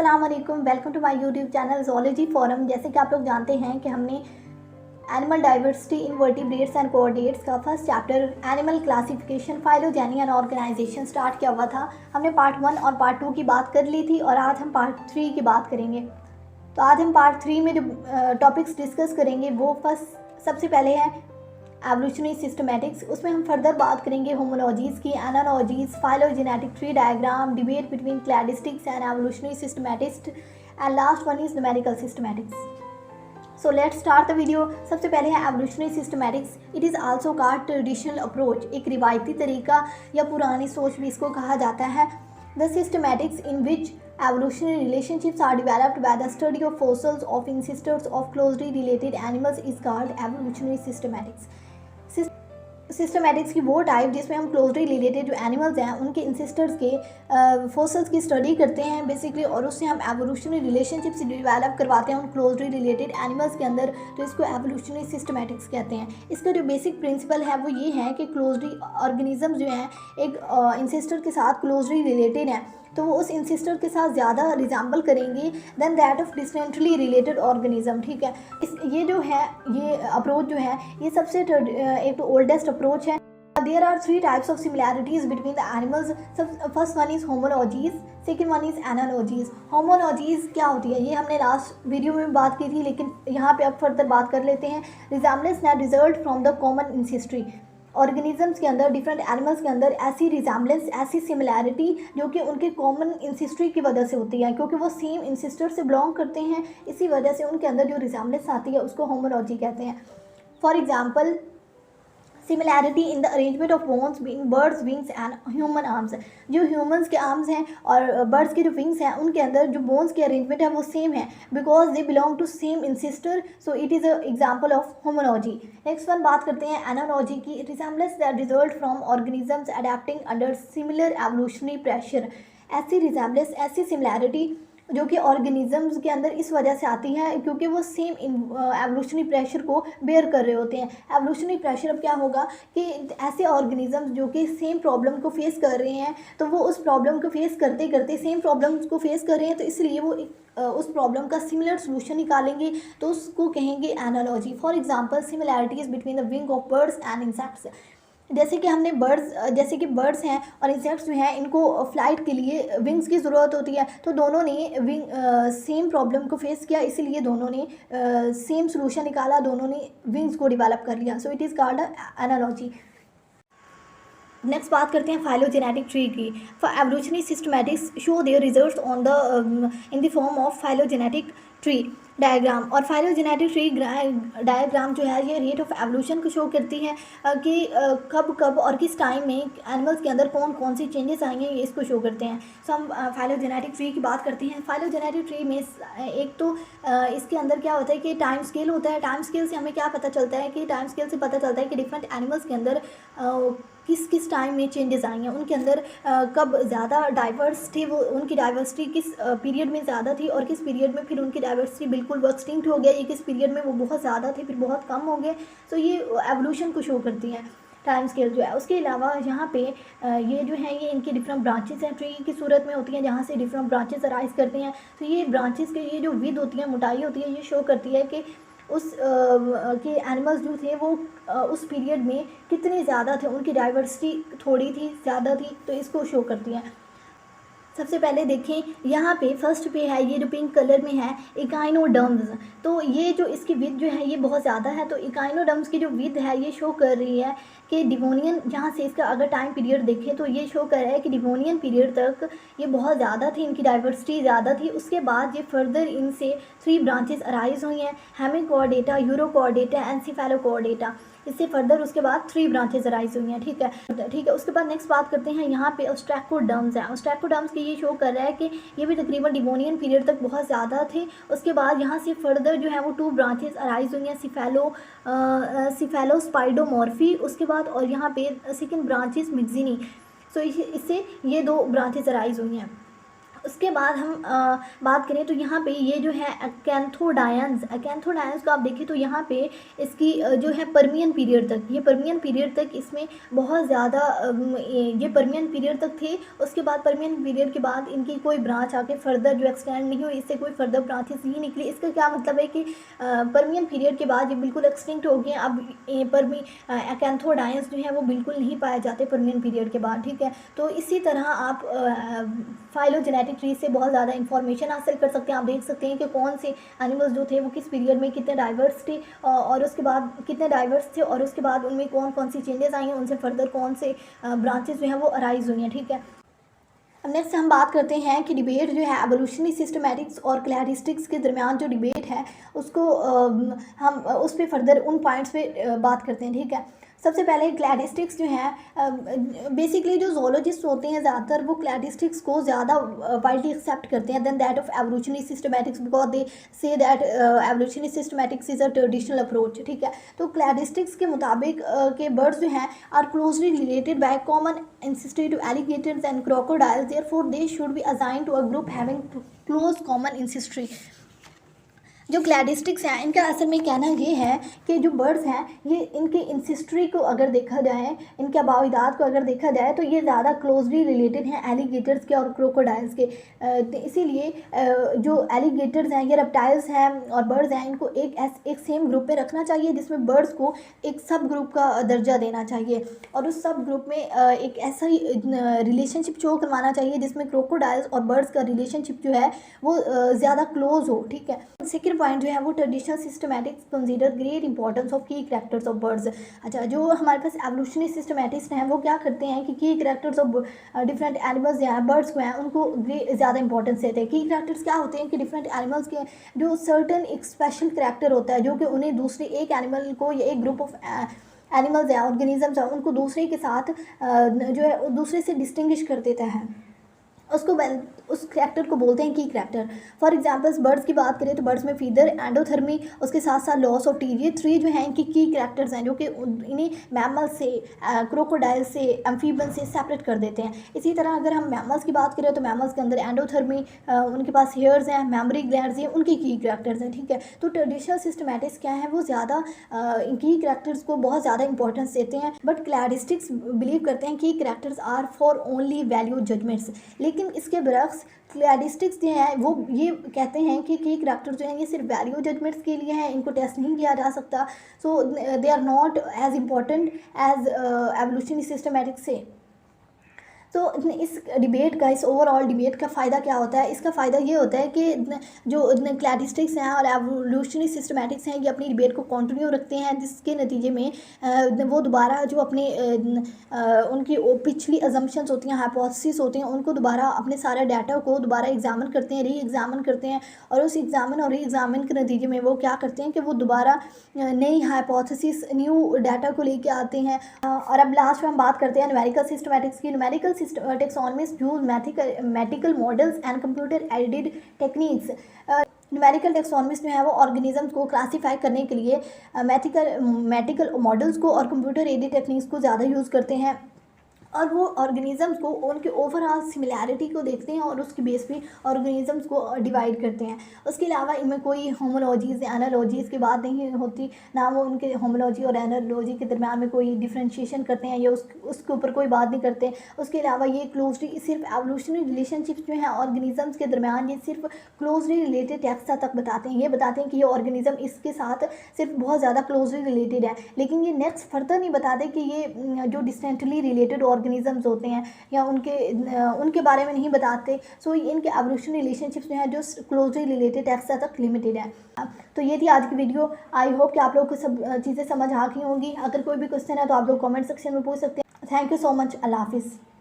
अस्सलाम वालेकुम, welcome to my YouTube channel zoology forum. जैसे कि आप लोग जानते हैं कि हमने animal diversity in vertebrates and coordinates का first chapter animal classification, phylogeny and organisation start किया हुआ था। हमने पार्ट 1 और पार्ट 2 की बात कर ली थी और आज हम पार्ट 3 की बात करेंगे। तो आज हम पार्ट 3 में जो टॉपिक्स डिस्कस करेंगे वो सबसे पहले है एवोल्यूशनरी सिस्टमैटिक्स। उसमें हम फर्दर बात करेंगे होमोलॉजीज़ की, analogies, phylogenetic tree diagram, debate between cladistics and evolutionary systematist, and last one is numerical systematics. So let's start the video. सबसे पहले है evolutionary systematics. It is also called traditional approach, एक रिवायती तरीका या पुरानी सोच भी इसको कहा जाता है। The systematics in which evolutionary relationships are developed by the study of fossils of ancestors of closely related animals is called evolutionary systematics. Systematics की वो टाइप जिसमें हम क्लोजली रिलेटेड जो एनिमल्स हैं उनके इंसिस्टर्स के फोसल्स की स्टडी करते हैं बेसिकली, और उससे हम एवोल्यूशनरी रिलेशनशिप्स डेवलप करवाते हैं उन क्लोजली रिलेटेड एनिमल्स के अंदर, तो इसको एवोल्यूशनरी सिस्टमैटिक्स कहते हैं। इसका जो बेसिक प्रिंसिपल है वो ये है कि क्लोजली ऑर्गेनिज्म जो हैं एक इंसिस्टर के साथ क्लोजली रिलेटेड हैं, तो वो उस इंसिस्टर के साथ ज़्यादा रिजेंबल करेंगे than that of distantly related organism. ठीक है, ये जो है ये अप्रोच जो है ये सबसे एक तो ओल्डेस्ट अप्रोच है। There are 3 types of similarities between the animals. First one is homologies, second one is analogies. Homologies क्या होती है ये हमने लास्ट वीडियो में बात की थी, लेकिन यहाँ पे अब फर्दर बात कर लेते हैं। Resemblance that result from the common ancestry. Organisms के अंदर, डिफरेंट एनिमल्स के अंदर ऐसी रिजेम्बलेंस, ऐसी सिमिलैरिटी जो कि उनके कॉमन इंसिस्ट्री की वजह से होती है, क्योंकि वो सेम इंसिस्टर से बिलोंग करते हैं, इसी वजह से उनके अंदर जो रिजेम्बलेंस आती है उसको होमोलॉजी कहते हैं। For example, similarity in the arrangement of bones between birds wings and human arms. जो ह्यूमंस के आर्म्स हैं और बर्ड्स के जो विंग्स हैं उनके अंदर जो बोन्स की अरेंजमेंट है वो सेम है, because they belong to same ancestor, so it is a example of homology. Next one बात करते हैं एनालॉजी की। Resemblance that result from organisms adapting under similar evolutionary pressure. ऐसी रिजेम्बलेंस, ऐसी सिमिलैरिटी जो कि ऑर्गेनिजम्स के अंदर इस वजह से आती है क्योंकि वो सेम एवोल्यूशनरी प्रेशर को बेयर कर रहे होते हैं। एवोल्यूशनरी प्रेशर अब क्या होगा कि ऐसे ऑर्गेनिजम्स जो कि सेम प्रॉब्लम को फेस कर रहे हैं, तो वो उस प्रॉब्लम को फेस करते करते सेम प्रॉब्लम्स को फेस कर रहे हैं, तो इसलिए वो उस प्रॉब्लम का सिमिलर सोल्यूशन निकालेंगे, तो उसको कहेंगे analogy. For example, similarities between the wing of birds and insects. जैसे कि बर्ड्स हैं और इंसेक्ट्स जो हैं इनको फ्लाइट के लिए विंग्स की ज़रूरत होती है, तो दोनों ने सेम प्रॉब्लम को फेस किया, इसीलिए दोनों ने सेम सोल्यूशन निकाला, दोनों ने विंग्स को डेवलप कर लिया, so it is called analogy. Next बात करते हैं फाइलोजेनेटिक ट्री की। For evolutionary systematics show their results on the in the form of phylogenetic tree diagram. और फाइलोजेनेटिक ट्री डायग्राम जो है ये रेट ऑफ एवोल्यूशन को शो करती है कि कब और किस टाइम में एनिमल्स के अंदर कौन कौन सी चेंजेस आएंगे, ये इसको शो करते हैं। सो हम फाइलोजेनेटिक ट्री की बात करते हैं। फाइलोजेनेटिक ट्री में एक तो इसके अंदर क्या होता है कि टाइम स्केल होता है। टाइम स्केल से हमें क्या पता चलता है कि टाइम स्केल से पता चलता है कि डिफरेंट एनिमल्स के अंदर किस किस टाइम में चेंजेस आएंगे, उनके अंदर कब ज़्यादा डाइवर्स थे, वो उनकी डाइवर्सिटी किस पीरियड में ज़्यादा थी और किस पीरियड में फिर उनकी डाइवर्सिटी बिल्कुल एक्सटिंक्ट हो गया, ये किस पीरियड में वो बहुत ज़्यादा थे फिर बहुत कम हो गए। तो ये एवोल्यूशन को शो करती हैं टाइम स्केल जो है। उसके अलावा यहाँ पे ये जो है ये इनकी डिफरेंट ब्रांचेस हैं, ट्री की सूरत में होती हैं जहाँ से डिफरेंट ब्रांचेस अराइज करते हैं। तो ये ब्रांचेस के ये जो विड्थ होती है, मोटाई होती है, ये शो करती है कि उस के एनिमल्स जो थे वो उस पीरियड में कितने ज़्यादा थे, उनकी डाइवर्सिटी थोड़ी थी, ज़्यादा थी, तो इसको शो करती हैं। सबसे पहले देखें यहाँ पे फर्स्ट पे है ये जो पिंक कलर में है इकाइनोडर्म्स। तो ये जो इसकी विड्थ जो है ये बहुत ज़्यादा है, तो इकाइनोडर्म्स की जो विड्थ है ये शो कर रही है कि डिवोनियन, जहाँ से इसका अगर टाइम पीरियड देखें तो ये शो कर रहा है कि डिवोनियन पीरियड तक ये बहुत ज़्यादा थी, इनकी डाइवर्सिटी ज़्यादा थी। उसके बाद ये फर्दर इनसे 3 ब्रांचेस अराइज हुई हैं, हेमिकॉर्डेटा, यूरोकॉर्डेटा, एंसिफेलोकॉर्डेटा। इससे फर्दर उसके बाद 3 ब्रांचेस अराइज हुई हैं। ठीक है। उसके बाद नेक्स्ट बात करते हैं यहाँ पे ऑस्ट्रैकोडर्म्स हैं। ऑस्ट्रैकोडर्म्स के ये शो कर रहा है कि ये भी तकरीबन डिवोनियन पीरियड तक बहुत ज़्यादा थे। उसके बाद यहाँ से फर्दर जो है वो 2 ब्रांचेस अराइज हुई हैं, सिफेलोस्पाइडोमॉर्फी, उसके बाद और यहाँ पे सेकेंड ब्रांचेस मिक्सिनी। सो इससे ये 2 ब्रांचेस अराइज हुई हैं। उसके बाद हम बात करें तो यहाँ पे ये जो है अकैंथोडायंस को आप देखें तो यहाँ पे इसकी जो है पर्मियन पीरियड तक, ये पर्मियन पीरियड तक इसमें बहुत ज़्यादा ये पर्मियन पीरियड तक थे। उसके बाद पर्मियन पीरियड के बाद इनकी कोई ब्रांच आके फर्दर जो एक्सटेंड नहीं हुई, इससे कोई फर्दर ब्रांचेस नहीं निकली। इसका क्या मतलब है कि पर्मियन पीरियड के बाद ये बिल्कुल एक्सटिंक्ट हो गए। अब अकैंथोडायंस जो है वो बिल्कुल नहीं पाए जाते पर्मियन पीरियड के बाद, ठीक है। तो इसी तरह आप फाइलोजेनेटिक ट्री से बहुत ज़्यादा इन्फॉर्मेशन हासिल कर सकते हैं। आप देख सकते हैं कि कौन से एनिमल्स जो थे वो किस पीरियड में कितने डाइवर्स थे और उसके बाद कितने डाइवर्स थे और उसके बाद उनमें कौन कौन सी चेंजेस आई हैं, उनसे फर्दर कौन से ब्रांचेस जो हैं वो अराइज हुई हैं, ठीक है। अब नेक्स्ट हम बात करते हैं कि डिबेट जो है एवोल्यूशनरी सिस्टमैटिक्स और क्लैरिस्टिक्स के दरमियान जो डिबेट है उसको हम उस पर फर्दर उन पॉइंट्स पे बात करते हैं, ठीक है। सबसे पहले क्लैरिस्टिक्स जो है बेसिकली जो जोलॉजिस्ट होते हैं ज़्यादातर वो क्लैरिस्टिक्स को ज़्यादा वाइडली एक्सेप्ट करते हैं than that of evolutionary systematics, because they say that evolutionary systematics is a traditional approach, ठीक है। तो क्लैरिस्टिक्स के मुताबिक के बर्ड्स जो हैं are closely related by common ancestry to alligators and crocodiles, therefore they should be assigned to a group having close common ancestry। जो क्लैरिस्टिक्स हैं इनका असल में कहना ये है कि जो बर्ड्स हैं ये इनके इंसिस्ट्री को अगर देखा जाए, इनके आबाविदात को अगर देखा जाए तो ये ज़्यादा क्लोजली रिलेटेड हैं एलिगेटर्स के और क्रोकोडाइल्स के। तो इसीलिए जो एलिगेटर्स हैं ये रेप्टाइल्स हैं और बर्ड्स हैं, इनको एक सेम ग्रुप में रखना चाहिए जिसमें बर्ड्स को एक सब ग्रुप का दर्जा देना चाहिए और उस सब ग्रुप में एक ऐसा ही रिलेशनशिप शो करवाना चाहिए जिसमें क्रोकोडाइल्स और बर्ड्स का रिलेशनशिप जो है वो ज़्यादा क्लोज हो, ठीक है। सेकेंड पॉइंट जो है वो traditional systematics consider great importance of key characters of birds. अच्छा, जो हमारे पास एवोल्यूशनरी सिस्टमैटिक्स हैं वो क्या करते हैं कि की करैक्टर्स ऑफ डिफरेंट एनिमल्स जो हैं बर्ड्स को हैं उनको ज़्यादा इंपॉर्टेंस देते हैं। की करैक्टर्स क्या होते हैं कि डिफरेंट एनिमल्स के जो सर्टन एक स्पेशल करैक्टर होता है जो कि उन्हें दूसरे एक एनिमल को या एक ग्रुप ऑफ एनिमल्स हैं ऑर्गेनिजम्स हैं उनको दूसरे के साथ जो है दूसरे से डिस्टिंग्विश कर देता है, उसको उस करैक्टर को बोलते हैं की करैक्टर। फॉर एग्जांपल्स बर्ड्स की बात करें तो बर्ड्स में फीदर, एंडोथर्मी, उसके साथ साथ लॉस ऑफ टीथ, ये थ्री जो हैं इनकी की करैक्टर्स हैं जो कि इन्हें मैमल से, क्रोकोडाइल से, एम्फीबन से सेपरेट कर देते हैं। इसी तरह अगर हम मैमल्स की बात करें तो मैमल्स के अंदर एंडोथर्मी, उनके पास हेयर्स हैं, मेमोरी ग्लैंड्स हैं, उनकी की करैक्टर्स हैं, ठीक है। तो ट्रेडिशनल सिस्टमैटिक्स क्या है वो ज़्यादा की करैक्टर्स को बहुत ज़्यादा इंपॉर्टेंस देते हैं, बट क्लैरिस्टिक्स बिलीव करते हैं कि characters are for only value judgments. लेकिन इसके बरक्स क्लैरिस्टिक्स जो है वो ये कहते हैं कि करैक्टर जो हैं ये सिर्फ वैल्यू जजमेंट्स के लिए हैं, इनको टेस्ट नहीं किया जा सकता, so they are not as important as evolutionary systematics से। तो इस डिबेट का, इस ओवरऑल डिबेट का फ़ायदा क्या होता है? इसका फ़ायदा ये होता है कि जो क्लैरिस्टिक्स हैं और एवोल्यूशनरी सिस्टमैटिक्स हैं ये अपनी डिबेट को कंटिन्यू रखते हैं, जिसके नतीजे में वो दोबारा जो अपने उनकी पिछली अजम्पशंस होती हैं, हाइपोथेसिस होती हैं, उनको दोबारा अपने सारे डाटा को दोबारा एग्जामिन करते हैं, री एग्जामिन करते हैं और उस एग्जामिन और री एग्जामिन के नतीजे में वो क्या करते हैं कि वो दोबारा नई हाइपोथेसिस, न्यू डाटा को लेके आते हैं। और अब लास्ट में हम बात करते हैं न्यूमेरिकल सिस्टमैटिक्स की। Numerical taxonomists use mathematical models and computer aided techniques। Numerical taxonomist जो है वो ऑर्गेनिजम्स को क्लासीफाई करने के लिए मैथमेटिकल मॉडल्स को और कंप्यूटर एडेड टेक्निक्स को ज़्यादा यूज़ करते हैं और वो ऑर्गेनिजम्स को उनके ओवरऑल सिमिलैरिटी को देखते हैं और उसके बेस पे ऑर्गेनिजम्स को डिवाइड करते हैं। उसके अलावा इनमें कोई होमोलॉजीज़ या एनालॉजीज़ की बात नहीं होती, ना वो उनके होमोलॉजी और एनालॉजी के दरमियान में कोई डिफ्रेंशिएशन करते हैं या उसके ऊपर कोई बात नहीं करते। उसके अलावा ये क्लोजली सिर्फ एवोल्यूशनरी रिलेशनशिप्स जो हैं ऑर्गेनिजम्स के दरमियान ये सिर्फ क्लोजली रिलेटेड टेक्स्ट तक बताते हैं। ये बताते हैं कि ये ऑर्गेनिज्म इसके साथ सिर्फ बहुत ज़्यादा क्लोजली रिलेटेड है, लेकिन ये नेक्स्ट फर्दर नहीं बताते कि ये जो डिस्टेंटली रिलेटेड ऑर्गेनिजम्स होते हैं या उनके बारे में नहीं बताते। सो इनके एवोल्यूशनरी रिलेशनशिप्स जो हैं जो क्लोजली रिलेटेड टेक्स्ट तक लिमिटेड है। तो ये थी आज की वीडियो। आई होप कि आप लोग को सब चीज़ें समझ आ गई होंगी। अगर कोई भी क्वेश्चन है तो आप लोग कमेंट सेक्शन में पूछ सकते हैं। Thank you so much. अल्लाह हाफिज़।